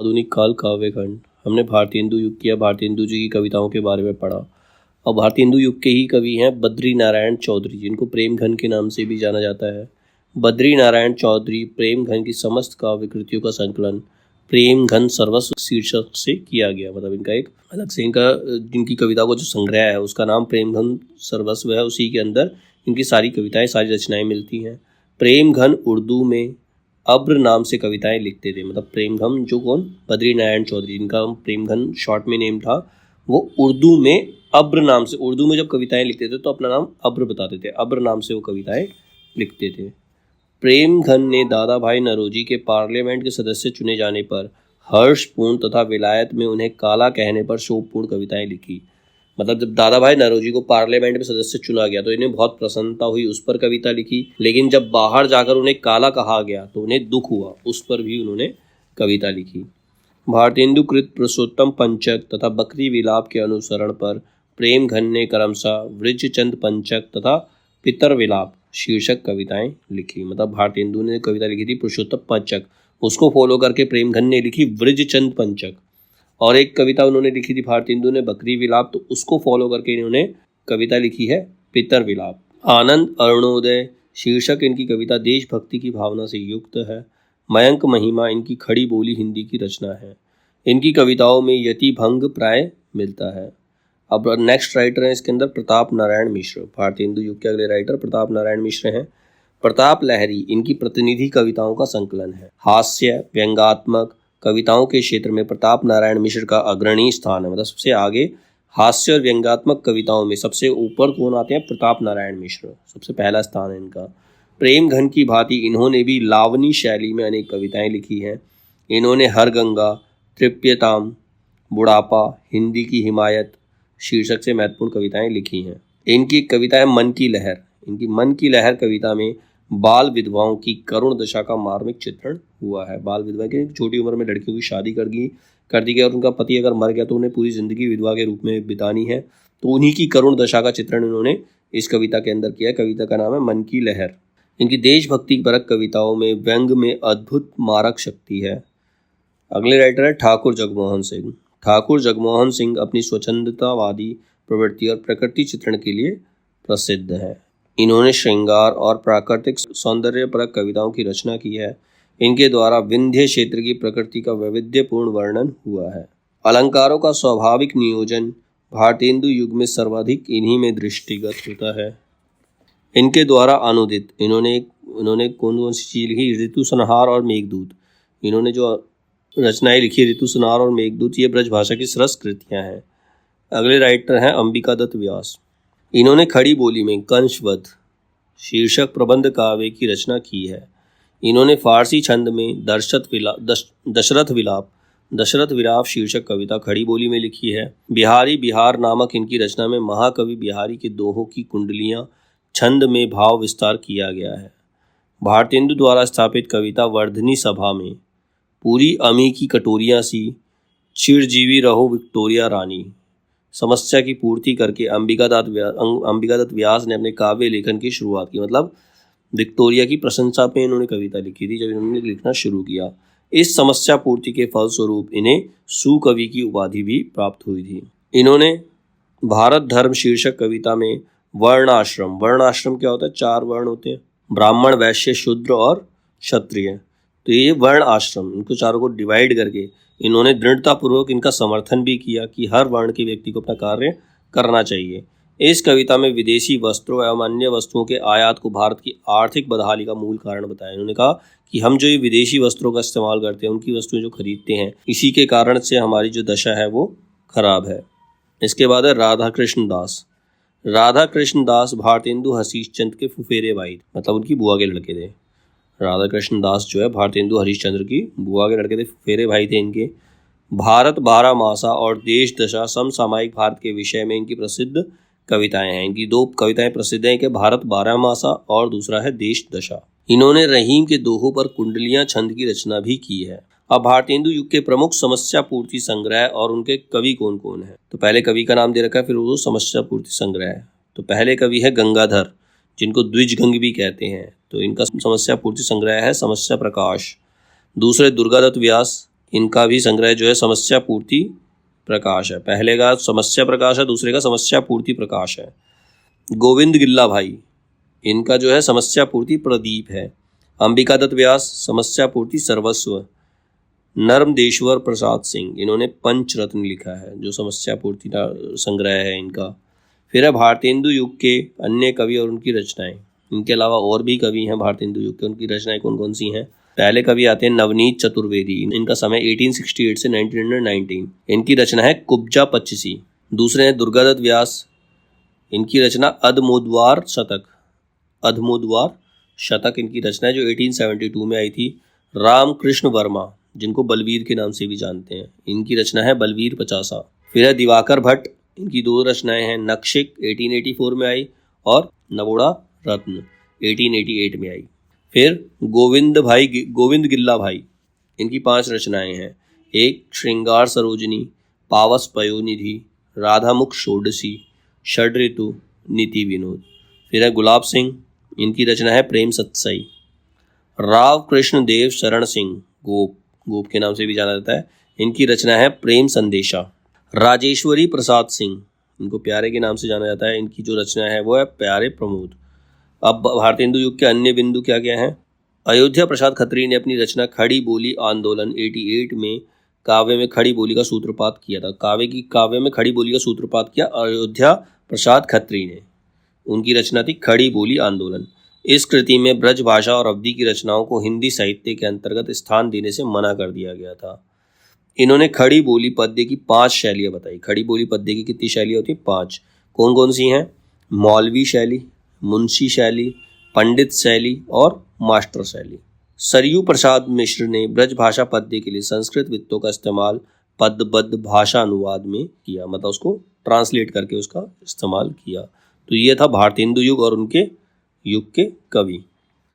आधुनिक काल काव्यखंड। हमने भारतेंदु युग किया, भारतेंदु जी की कविताओं के बारे में पढ़ा। अब भारतेंदु युग के ही कवि हैं बद्री नारायण चौधरी, जिनको प्रेम घन के नाम से भी जाना जाता है। बद्री नारायण चौधरी प्रेम घन की समस्त काव्य कृतियों का संकलन प्रेम घन सर्वस्व शीर्षक से किया गया। मतलब इनका एक अलग से जिनकी कविता को जो संग्रह है उसका नाम प्रेम घन सर्वस्व है। उसी के अंदर इनकी सारी कविताएं, सारी रचनाएं मिलती हैं। प्रेम घन उर्दू में अब्र नाम से कविताएं लिखते थे। मतलब प्रेमघन जो कौन, बद्री नारायण चौधरी, जिनका प्रेमघन शॉर्ट में नेम था, वो उर्दू में अब्र नाम से, उर्दू में जब कविताएं लिखते थे तो अपना नाम अब्र बताते थे, अब्र नाम से वो कविताएं लिखते थे। प्रेमघन ने दादा भाई नौरोजी के पार्लियामेंट के सदस्य चुने जाने पर हर्षपूर्ण तथा विलायत में उन्हें काला कहने पर शोभपूर्ण कविताएं लिखी। मतलब जब दादा भाई नौरोजी को पार्लियामेंट में सदस्य चुना गया तो इन्हें बहुत प्रसन्नता हुई, उस पर कविता लिखी। लेकिन जब बाहर जाकर उन्हें काला कहा गया तो उन्हें दुख हुआ, उस पर भी उन्होंने कविता लिखी। भारतेंदु कृत पुरुषोत्तम पंचक तथा बकरी विलाप के अनुसरण पर प्रेमघन ने क्रमशः वृजचंद पंचक तथा पितर विलाप शीर्षक कविताएं लिखी। मतलब भारतेंदु ने कविता लिखी थी पुरुषोत्तम पंचक, उसको फॉलो करके प्रेमघन ने लिखी वृजचंद पंचक। और एक कविता उन्होंने लिखी थी भारतेंदु ने बकरी विलाप, तो उसको फॉलो करके इन्होंने कविता लिखी है पितर विलाप। आनंद अरुणोदय शीर्षक इनकी कविता देशभक्ति की भावना से युक्त है। मयंक महिमा इनकी खड़ी बोली हिंदी की रचना है। इनकी कविताओं में यति भंग प्राय मिलता है। अब नेक्स्ट राइटर है इसके अंदर प्रताप नारायण मिश्र। भारतेंदु युग के अगले राइटर प्रताप नारायण मिश्र हैं। प्रताप लहरी इनकी प्रतिनिधि कविताओं का संकलन है। हास्य व्यंग्यात्मक कविताओं के क्षेत्र में प्रताप नारायण मिश्र का अग्रणी स्थान है। मतलब सबसे आगे हास्य और व्यंग्यात्मक कविताओं में सबसे ऊपर कौन आते हैं, प्रताप नारायण मिश्र, सबसे पहला स्थान है इनका। प्रेम घन की भांति इन्होंने भी लावनी शैली में अनेक कविताएं लिखी हैं। इन्होंने हर गंगा, तृप्यताम, बुढ़ापा, हिंदी की हिमायत शीर्षक से महत्वपूर्ण कविताएं लिखी हैं। इनकी कविताएं मन की लहर, इनकी मन की लहर कविता में बाल विधवाओं की करुण दशा का मार्मिक चित्रण हुआ है। बाल विधवा के छोटी उम्र में लड़कियों की शादी कर दी गई और उनका पति अगर मर गया तो उन्हें पूरी जिंदगी विधवा के रूप में बितानी है, तो उन्हीं की करुण दशा का चित्रण इन्होंने इस कविता के अंदर किया है। कविता का नाम है मन की लहर। इनकी देशभक्ति परक कविताओं में व्यंग में अद्भुत मारक शक्ति है। अगले राइटर है ठाकुर जगमोहन सिंह। ठाकुर जगमोहन सिंह अपनी स्वच्छंदतावादी प्रवृत्ति और प्रकृति चित्रण के लिए प्रसिद्ध है। इन्होंने श्रृंगार और प्राकृतिक सौंदर्य परक कविताओं की रचना की है। इनके द्वारा विंध्य क्षेत्र की प्रकृति का वैविध्यपूर्ण वर्णन हुआ है। अलंकारों का स्वाभाविक नियोजन भारतेंदु युग में सर्वाधिक इन्हीं में दृष्टिगत होता है। इनके द्वारा अनुदित इन्होंने कौन कौन सी चीज लिखी, ऋतु संहार और मेघदूत। इन्होंने जो रचनाएं लिखी ऋतु संहार और मेघदूत, ये ब्रज भाषा की सरस कृतियां हैं। अगले राइटर हैं अंबिका दत्त व्यास। इन्होंने खड़ी बोली में कंशवध शीर्षक प्रबंध काव्य की रचना की है। इन्होंने फारसी छंद में दशरथ विलाप शीर्षक कविता खड़ी बोली में लिखी है। बिहारी बिहार नामक इनकी रचना में महाकवि बिहारी के दोहों की कुंडलियां छंद में भाव विस्तार किया गया है। भारतेंदु द्वारा स्थापित कविता वर्धनी सभा में पूरी अमी की कटोरियां सी, चिरजीवी रहो विक्टोरिया रानी समस्या की पूर्ति करके अंबिका दत्त व्यास ने अपने काव्य लेखन की शुरुआत की। मतलब विक्टोरिया की प्रशंसा पे इन्होंने कविता लिखी थी जब इन्होंने लिखना शुरू किया। इस समस्या पूर्ति के फलस्वरूप इन्हें सुकवि की उपाधि भी प्राप्त हुई थी। इन्होंने भारत धर्म शीर्षक कविता में वर्णाश्रम क्या होता है, 4 वर्ण होते हैं, ब्राह्मण, वैश्य, शूद्र और क्षत्रिय। तो ये वर्ण आश्रम, इनको चारों को डिवाइड करके इन्होंने दृढ़तापूर्वक इनका समर्थन भी किया कि हर वर्ण के व्यक्ति को अपना कार्य करना चाहिए। इस कविता में विदेशी वस्त्रों एवं अन्य वस्तुओं के आयात को भारत की आर्थिक बदहाली का मूल कारण बताया। इन्होंने कहा कि हम जो ये विदेशी वस्त्रों का इस्तेमाल करते हैं, उनकी वस्तुएं जो खरीदते हैं, इसी के कारण से हमारी जो दशा है वो खराब है। इसके बाद है राधा कृष्ण दास भारतेंदु हसीशचंद्र के फुफेरे भाई, मतलब उनकी बुआ के लड़के थे। राधा कृष्ण दास जो है भारतेंदु हरिश्चंद्र की बुआ के लड़के थे, फेरे भाई थे इनके। भारत 12 मासा और देश दशा समसामयिक भारत के विषय में इनकी प्रसिद्ध कविताएं हैं। इनकी 2 कविताएं प्रसिद्ध हैं कि भारत 12 मासा और दूसरा है देश दशा। इन्होंने रहीम के दोहों पर कुंडलियां छंद की रचना भी की है। अब भारतेंदु युग के प्रमुख समस्या पूर्ति संग्रह और उनके कवि कौन कौन है, तो पहले कवि का नाम दे रखा है, फिर वो समस्या पूर्ति संग्रह है। तो पहले कवि है गंगाधर, जिनको द्विजगंग भी कहते हैं, तो इनका समस्या पूर्ति संग्रह है समस्या प्रकाश। दूसरे दुर्गादत्त व्यास, इनका भी संग्रह जो है समस्या पूर्ति प्रकाश है। पहले का समस्या प्रकाश है, दूसरे का समस्या पूर्ति प्रकाश है। गोविंद गिल्ला भाई, इनका जो है समस्या पूर्ति प्रदीप है। अंबिका दत्त व्यास, समस्या पूर्ति सर्वस्व। नर्मदेश्वर प्रसाद सिंह, इन्होंने पंचरत्न लिखा है, जो समस्या पूर्ति का संग्रह है इनका। फिर है भारतेंदु युग के अन्य कवि और उनकी रचनाएं। इनके अलावा और भी कवि हैं भारतेंदु युग के, उनकी रचनाएं कौन कौन सी हैं। पहले कवि आते हैं नवनीत चतुर्वेदी, इनका समय 1868 से 1919। इनकी रचना है कुब्जा पच्चीसी। दूसरे हैं दुर्गादत्त व्यास, इनकी रचना अधमोद्वार शतक। अधमोद्वार शतक इनकी रचना है, जो 1872 में आई थी। रामकृष्ण वर्मा, जिनको बलवीर के नाम से भी जानते हैं, इनकी रचना है बलवीर पचासा। फिर है दिवाकर भट्ट, इनकी दो रचनाएं हैं, नक्शिक 1884 में आई और नवोड़ा रत्न 1888 में आई। फिर गोविंद गिल्ला भाई, इनकी 5 रचनाएं हैं। एक श्रृंगार सरोजनी, पावस पयोनिधि, राधामुख षोडशी, षड ऋतु, नीति विनोद। फिर है गुलाब सिंह, इनकी रचना है प्रेम सत्सई। राव कृष्ण देव शरण सिंह, गोप के नाम से भी जाना जाता है, इनकी रचना है प्रेम संदेशा। राजेश्वरी प्रसाद सिंह, इनको प्यारे के नाम से जाना जाता है, इनकी जो रचना है वो है प्यारे प्रमोद। अब भारतेंदु युग के अन्य बिंदु क्या क्या हैं। अयोध्या प्रसाद खत्री ने अपनी रचना खड़ी बोली आंदोलन 88 में काव्य में खड़ी बोली का सूत्रपात किया था। काव्य में खड़ी बोली का सूत्रपात किया अयोध्या प्रसाद खत्री ने। उनकी रचना थी खड़ी बोली आंदोलन। इस कृति में ब्रज भाषा और अवधी की रचनाओं को हिंदी साहित्य के अंतर्गत स्थान देने से मना कर दिया गया था। इन्होंने खड़ी बोली पद्य की 5 शैलियाँ बताई। खड़ी बोली पद्य की कितनी शैलियाँ होती हैं? 5। कौन कौन सी हैं? मौलवी शैली, मुंशी शैली, पंडित शैली और मास्टर शैली। सरयू प्रसाद मिश्र ने ब्रज भाषा पद्य के लिए संस्कृत वित्तों का इस्तेमाल पद्यबद्ध भाषा अनुवाद में किया, मतलब उसको ट्रांसलेट करके उसका इस्तेमाल किया। तो ये था भारतेंदु युग और उनके युग के कवि।